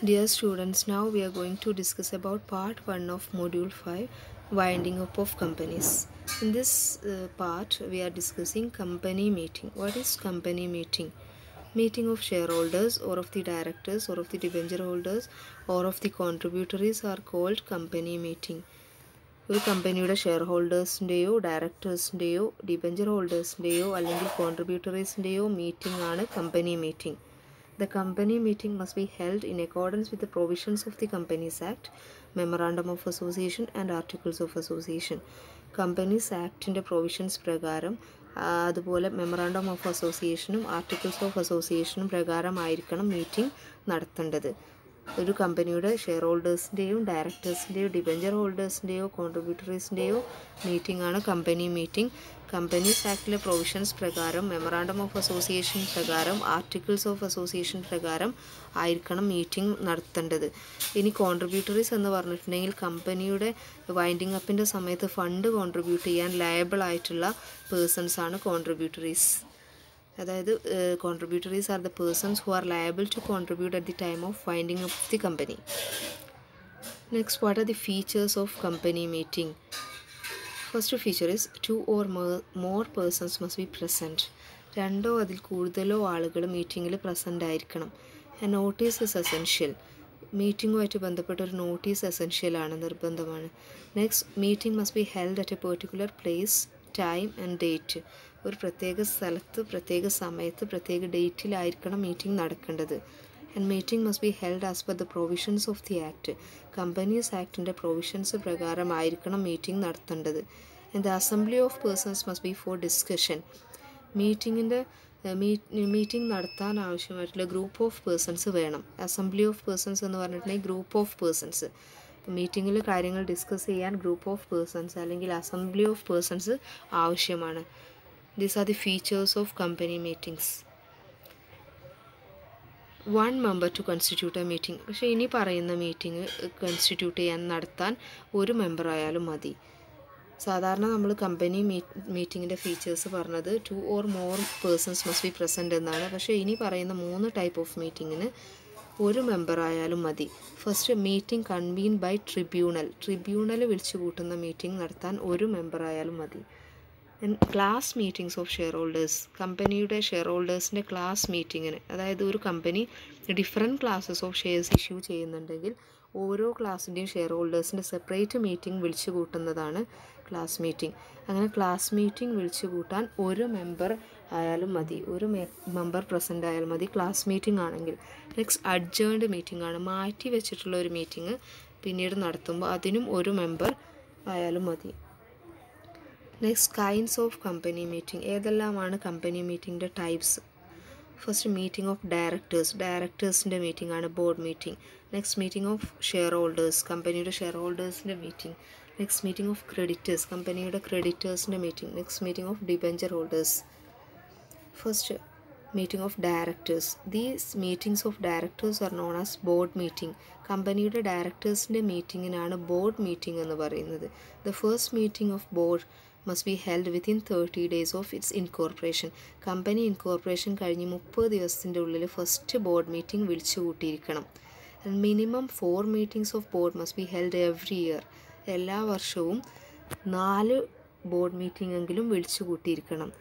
Dear students, now we are going to discuss about part 1 of module 5, winding up of companies. In this part we are discussing company meeting. What is company meeting? Meeting of shareholders or of the directors or of the debenture holders or of the contributories are called company meeting. ഒരു കമ്പനിയുടെ share ഹോൾഡേഴ്സിൻ്റെയോ ഡയറക്ടേഴ്സിൻ്റെയോ debenture ഹോൾഡേഴ്സിൻ്റെയോ അല്ലെങ്കിൽ കോൺട്രിബ്യൂട്ടറീസിൻ്റെയോ meeting ആണ് company meeting. The company meeting must be held in accordance with the provisions of the Companies Act, Memorandum of Association and Articles of Association. Companies Actൻ്റെ provisions പ്രകാരം അതുപോലെ memorandum of അസോസിയേഷനും articles of അസോസിയേഷനും പ്രകാരമായിരിക്കണം meeting നടത്തേണ്ടത്. ഒരു കമ്പനിയുടെ share ഹോൾഡേഴ്സിൻ്റെയോ ഡയറക്ടേഴ്സിൻ്റെയോ ഡിബെഞ്ചർ ഹോൾഡേഴ്സിൻ്റെയോ കോൺട്രിബ്യൂട്ടറീസിൻ്റെയോ മീറ്റിംഗ് ആണ് കമ്പനി മീറ്റിംഗ്. കമ്പനീസ് ആക്ടിലെ പ്രൊവിഷൻസ് പ്രകാരം മെമ്മറാണ്ടം ഓഫ് അസോസിയേഷൻ പ്രകാരം ആർട്ടിക്കിൾസ് ഓഫ് അസോസിയേഷൻ പ്രകാരം ആയിരിക്കണം മീറ്റിംഗ് നടത്തേണ്ടത്. ഇനി കോൺട്രിബ്യൂട്ടറീസ് എന്ന് പറഞ്ഞിട്ടുണ്ടെങ്കിൽ കമ്പനിയുടെ വൈൻഡിങ് അപ്പിൻ്റെ സമയത്ത് ഫണ്ട് കോൺട്രിബ്യൂട്ട് ചെയ്യാൻ ലയബിൾ ആയിട്ടുള്ള പേഴ്സൺസ് ആണ് കോൺട്രിബ്യൂട്ടറീസ്. അതായത് contributories are the persons who are liable to contribute at the time of winding up the company. Next, what are the features of company meeting? First feature is 2 or more persons must be present. 2 അതിൽ കൂടുതലോ ആളുകൾ മീറ്റിങ്ങിൽ present ആയിരിക്കണം. A notice is essential. മീറ്റിങ്ങുമായിട്ട് ബന്ധപ്പെട്ട ഒരു notice എസെൻഷ്യലാണ്, നിർബന്ധമാണ്. Next, meeting must be held at a particular place, time and date. ഒരു പ്രത്യേക സ്ഥലത്ത് പ്രത്യേക സമയത്ത് പ്രത്യേക ഡേറ്റിലായിരിക്കണം മീറ്റിംഗ് നടക്കേണ്ടത്. And meeting must be held as per the provisions of the act. Companies ആക്ടിൻ്റെ പ്രൊവിഷൻസ് പ്രകാരമായിരിക്കണം മീറ്റിംഗ് നടത്തേണ്ടത്. And the assembly of persons must be for discussion. Meeting നടത്താൻ ആവശ്യമായിട്ടുള്ള ഗ്രൂപ്പ് ഓഫ് പേഴ്സൺസ് വേണം. അസംബ്ലി ഓഫ് പേഴ്സൺസ് എന്ന് പറഞ്ഞിട്ടുണ്ടെങ്കിൽ group of persons. മീറ്റിങ്ങിൽ കാര്യങ്ങൾ ഡിസ്കസ് ചെയ്യാൻ ഗ്രൂപ്പ് ഓഫ് പേഴ്സൺസ് അല്ലെങ്കിൽ അസംബ്ലി ഓഫ് പേഴ്സൺസ് ആവശ്യമാണ്. These are the features of company meetings. 1 member to constitute a meeting. പക്ഷേ ഇനി പറയുന്ന മീറ്റിംഗ് നടത്താൻ ഒരു മെമ്പർ ആയാലും മതി. സാധാരണ നമ്മൾ കമ്പനി മീറ്റിങ്ങിൻ്റെ ഫീച്ചേഴ്സ് പറഞ്ഞത് 2 or more persons must be present എന്നാണ്. പക്ഷേ ഇനി പറയുന്ന 3 ടൈപ്പ് ഓഫ് മീറ്റിങ്ങിന് ഒരു മെമ്പർ ആയാലും മതി. First, meeting convene by tribunal വിളിച്ചു കൂട്ടുന്ന മീറ്റിംഗ് നടത്താൻ ഒരു മെമ്പർ ആയാലും മതി. Class meetings of share holders. കമ്പനിയുടെ ഷെയർ ഹോൾഡേഴ്സിൻ്റെ ക്ലാസ് മീറ്റിങ്ങിന്, അതായത് ഒരു company different classes of shares issue ചെയ്യുന്നുണ്ടെങ്കിൽ ഓരോ ക്ലാസ്സിൻ്റെയും ഷെയർ ഹോൾഡേഴ്സിൻ്റെ സെപ്പറേറ്റ് മീറ്റിംഗ് വിളിച്ചു കൂട്ടുന്നതാണ് ക്ലാസ് മീറ്റിംഗ്. അങ്ങനെ ക്ലാസ് മീറ്റിംഗ് വിളിച്ചു കൂട്ടാൻ ഒരു മെമ്പർ ആയാലും മതി, ഒരു മെമ്പർ പ്രസൻ്റ് ആയാലും മതി ക്ലാസ് മീറ്റിംഗ് ആണെങ്കിൽ. നെക്സ്റ്റ്, അഡ്ജേൺഡ് മീറ്റിംഗ് ആണ്. മാറ്റി വെച്ചിട്ടുള്ള ഒരു മീറ്റിംഗ് പിന്നീട് നടത്തുമ്പോൾ അതിനും ഒരു മെമ്പർ ആയാലും മതി. Next, kinds of company meeting. ഏതെല്ലാമാണ് കമ്പനി മീറ്റിംഗിൻ്റെ ടൈപ്സ്? ഫസ്റ്റ്, മീറ്റിംഗ് ഓഫ് ഡയറക്ടേഴ്സിൻ്റെ മീറ്റിംഗ് ആണ് board meeting. Next, meeting of share holders, കമ്പനിയുടെ ഷെയർ ഹോൾഡേഴ്സിൻ്റെ meeting. Next, meeting of creditors, കമ്പനിയുടെ ക്രെഡിറ്റേഴ്സിൻ്റെ meeting. Next, meeting of debenture holders. First, meeting of directors. These meetings of directors are known as board meeting. കമ്പനിയുടെ ഡയറക്ടേഴ്സിൻ്റെ മീറ്റിങ്ങിനാണ് board meeting എന്ന് പറയുന്നത്. The first meeting of board must be held within 30 days of its incorporation. Company incorporation കഴിഞ്ഞ് 30 ദിവസത്തിൻ്റെ ഉള്ളിൽ first board meeting വിളിച്ചു കൂട്ടിയിരിക്കണം. Minimum 4 meetings of board must be held every year. എല്ലാ വർഷവും 4 ബോർഡ് മീറ്റിംഗ് എങ്കിലും വിളിച്ചു കൂട്ടിയിരിക്കണം.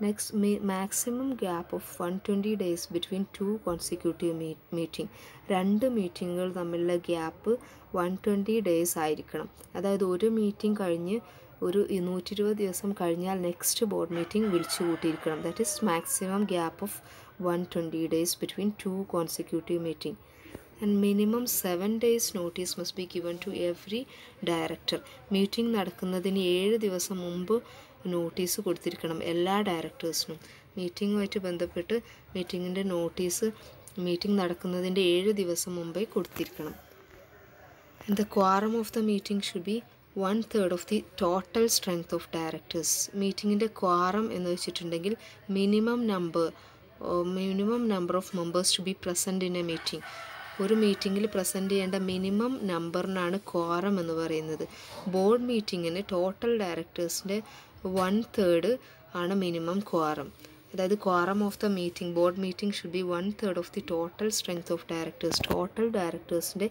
Next, maximum gap of 120 days between 2 consecutive meeting. 2 മീറ്റിങ്ങുകൾ തമ്മിലുള്ള ഗ്യാപ്പ് 120 days ആയിരിക്കണം. അതായത് ഒരു മീറ്റിംഗ് കഴിഞ്ഞ് ഒരു 120 ദിവസം കഴിഞ്ഞാൽ നെക്സ്റ്റ് ബോർഡ് മീറ്റിംഗ് വിളിച്ചു കൂട്ടിയിരിക്കണം. That is maximum gap of 120 days between 2 consecutive meeting. And minimum 7 days notice must be given to every director. Meeting നടക്കുന്നതിന് 7 ദിവസം മുമ്പ് നോട്ടീസ് കൊടുത്തിരിക്കണം എല്ലാ ഡയറക്ടേഴ്സിനും. മീറ്റിങ്ങുമായിട്ട് ബന്ധപ്പെട്ട് മീറ്റിങ്ങിൻ്റെ നോട്ടീസ് മീറ്റിംഗ് നടക്കുന്നതിൻ്റെ 7 ദിവസം മുമ്പേ കൊടുത്തിരിക്കണം. And the quorum of the meeting should be 1/3 of the total strength of directors. മീറ്റിങ്ങിൻ്റെ quorum എന്ന് വെച്ചിട്ടുണ്ടെങ്കിൽ minimum number of members to be present in a meeting. ഒരു മീറ്റിങ്ങിൽ പ്രസൻറ്റ് ചെയ്യേണ്ട മിനിമം നമ്പറിനാണ് ക്വാറം എന്ന് പറയുന്നത്. ബോർഡ് മീറ്റിങ്ങിന് ടോട്ടൽ ഡയറക്ടേഴ്സിൻ്റെ 1/3 ആണ് മിനിമം ക്വാറം. അതായത് quorum of the meeting, board meeting should be 1/3 of the total strength of directors. Total ഡയറക്ടേഴ്സിൻ്റെ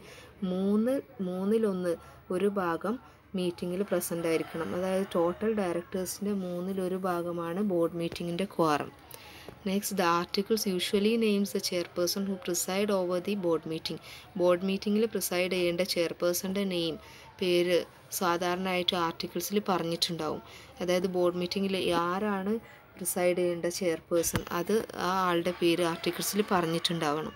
മൂന്നിലൊന്ന് ഒരു ഭാഗം മീറ്റിങ്ങിൽ പ്രസൻ്റ് ആയിരിക്കണം. അതായത് ടോട്ടൽ ഡയറക്ടേഴ്സിൻ്റെ മൂന്നിലൊരു ഭാഗമാണ് ബോർഡ് മീറ്റിങ്ങിൻ്റെ quorum. Next, the articles usually names the chairperson who preside over the board meeting. Board മീറ്റിങ്ങിൽ പ്രിസൈഡ് ചെയ്യേണ്ട ചെയർപേഴ്സൻ്റെ പേര് സാധാരണയായിട്ട് ആർട്ടിക്കിൾസിൽ പറഞ്ഞിട്ടുണ്ടാവും. അതായത് ബോർഡ് മീറ്റിങ്ങിൽ ആരാണ് പ്രിസൈഡ് ചെയ്യേണ്ട ചെയർപേഴ്സൺ, അത് ആ ആളുടെ പേര് ആർട്ടിക്കിൾസിൽ പറഞ്ഞിട്ടുണ്ടാവണം.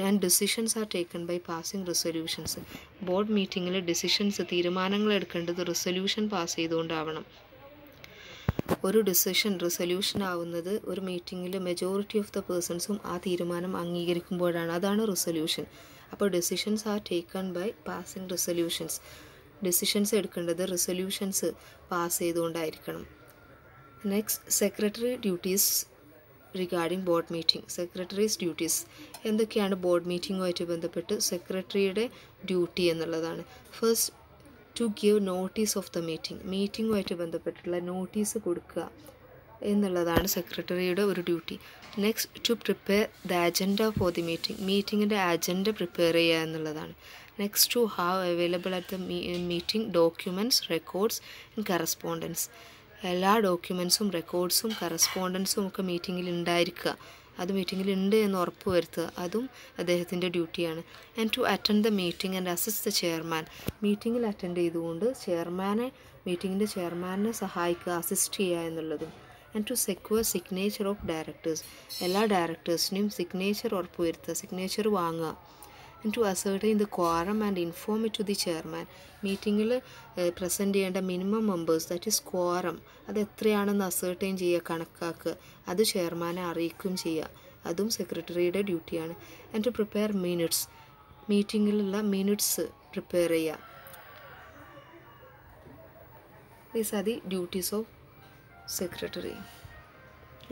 And decisions are taken by passing resolutions. Board മീറ്റിങ്ങിൽ തീരുമാനങ്ങൾ എടുക്കേണ്ടത് റെസൊല്യൂഷൻ പാസ് ചെയ്തുകൊണ്ടാവണം. ഒരു റെസൊല്യൂഷൻ ആവുന്നത് ഒരു മീറ്റിങ്ങിൽ മെജോറിറ്റി ഓഫ് ദ പേഴ്സൺസും ആ തീരുമാനം അംഗീകരിക്കുമ്പോഴാണ്. അതാണ് റെസൊല്യൂഷൻ. അപ്പോൾ decisions are taken by passing resolutions. Decisions എടുക്കേണ്ടത് റെസൊല്യൂഷൻസ് പാസ് ചെയ്തുകൊണ്ടായിരിക്കണം. Next, secretary duties regarding board meeting. Secretary's duties എന്തൊക്കെയാണ് ബോർഡ് മീറ്റിങ്ങുമായിട്ട് ബന്ധപ്പെട്ട് സെക്രട്ടറിയുടെ ഡ്യൂട്ടി എന്നുള്ളതാണ്. First, to give notice of the meeting. മീറ്റിങ്ങുമായിട്ട് ബന്ധപ്പെട്ടുള്ള നോട്ടീസ് കൊടുക്കുക എന്നുള്ളതാണ് സെക്രട്ടറിയുടെ ഒരു duty. Next, to prepare the agenda for the meeting. മീറ്റിങ്ങിൻ്റെ അജൻഡ പ്രിപ്പയർ ചെയ്യുക എന്നുള്ളതാണ്. Next, to have available at the meeting documents, records and correspondence. എല്ലാ ഡോക്യുമെൻറ്റ്സും റെക്കോർഡ്സും കറസ്പോണ്ടൻസും ഒക്കെ മീറ്റിങ്ങിൽ ഉണ്ടായിരിക്കുക. അത് മീറ്റിങ്ങിൽ ഉണ്ട് എന്ന് ഉറപ്പ് വരുത്തുക, അതും അദ്ദേഹത്തിൻ്റെ ഡ്യൂട്ടിയാണ്. And to attend the meeting and assist the chairman. മീറ്റിങ്ങിൽ അറ്റൻഡ് ചെയ്തുകൊണ്ട് മീറ്റിങ്ങിൻ്റെ ചെയർമാനെ സഹായിക്കുക, അസിസ്റ്റ് ചെയ്യുക എന്നുള്ളതും. And to secure signature of directors. എല്ലാ ഡയറക്ടേഴ്സിനെയും സിഗ്നേച്ചർ ഉറപ്പ് വരുത്തുക, സിഗ്നേച്ചർ വാങ്ങുക. And to ascertain the quorum and inform it to the chairman. മീറ്റിങ്ങിൽ പ്രസൻറ്റ് ചെയ്യേണ്ട minimum members, that is quorum, അത് എത്രയാണെന്ന് അസർട്ടൈൻ ചെയ്യുക, കണക്കാക്കുക, അത് ചെയർമാനെ അറിയിക്കുകയും ചെയ്യുക, അതും സെക്രട്ടറിയുടെ ഡ്യൂട്ടിയാണ്. And to prepare minutes. മീറ്റിങ്ങിലുള്ള മിനിറ്റ്സ് പ്രിപ്പയർ ചെയ്യുക. These are the duties of secretary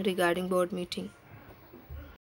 regarding board meeting.